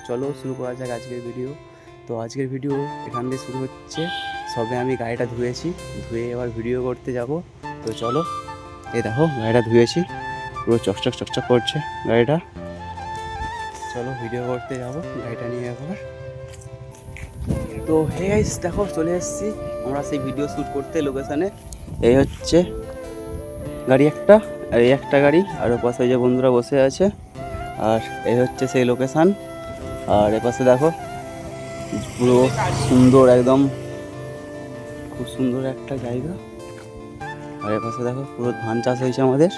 চলো শুরু করা যাক আজকের ভিডিও। তো আজকের ভিডিও এখান দিয়ে শুরু হচ্ছে। সবে আমি গাড়িটা ধুয়েছি, ধুয়ে এবার ভিডিও করতে যাব। তো চলো, এই দেখো গাড়িটা ধুয়েছি, পুরো চকচক চকচক করছে গাড়িটা। চলো ভিডিও করতে যাব গাড়িটা নিয়ে এবার। তো হে গাইস, দেখো চলে এসেছি আমরা সেই ভিডিও শ্যুট করতে লোকেশানে। এই হচ্ছে গাড়ি একটা, আর এই একটা গাড়ি, আর ও পাশে যে বন্ধুরা বসে আছে, আর এই হচ্ছে সেই লোকেশান। আর এ পাশে দেখো পুরো সুন্দর, একদম খুব সুন্দর একটা জায়গা। আর এ পাশে দেখো পুরো ধান চাষ হয়েছে আমাদের।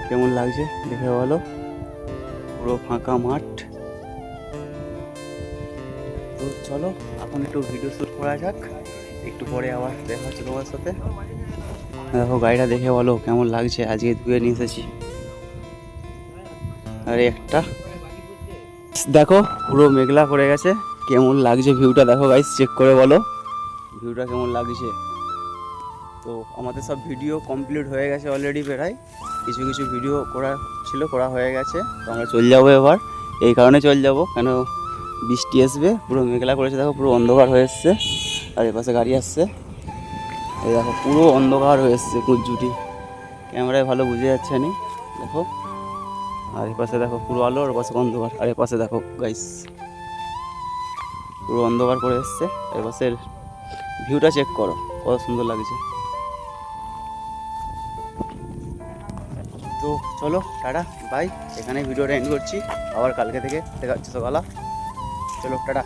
কেমন লাগছে দেখে বলো, পুরো ফাঁকা মাঠ। তো চলো এখন একটু ভিডিও শ্যুট করা যাক, একটু পরে আবার দেখা হচ্ছে তোমার সাথে। দেখো গাড়িটা দেখে বলো কেমন লাগছে, আজকে ধুয়ে নিয়ে এসেছি। আর একটা দেখো পুরো মেঘলা করে গেছে, কেমন লাগছে ভিউটা দেখো গাইস, চেক করে বলো ভিউটা কেমন লাগছে। তো আমাদের সব ভিডিও কমপ্লিট হয়ে গেছে অলরেডি, প্রায় কিছু কিছু ভিডিও করা ছিল, করা হয়ে গেছে। তো আমরা চলে যাবো এবার, এই কারণে চলে যাবো কেন বৃষ্টি আসবে, পুরো মেঘলা করেছে দেখো, পুরো অন্ধকার হয়ে এসছে। আর এ পাশে গাড়ি আসছে, এই দেখো পুরো অন্ধকার হয়ে এসছে কুচজুটি, ক্যামেরায় ভালো বুঝে যাচ্ছে না দেখো। আর এ পাশে দেখো পুরো আলো, আর পাশে অন্ধকার। আর এ পাশে দেখো গাইস পুরো অন্ধকার করে এসছে। এ পাশের ভিউটা চেক করো কত সুন্দর লাগছে। তো চলো টাটা বাই, এখানে ভিডিওটা এন্ড করছি, আবার কালকে থেকে দেখা হচ্ছে সকালা। চলো টাটা।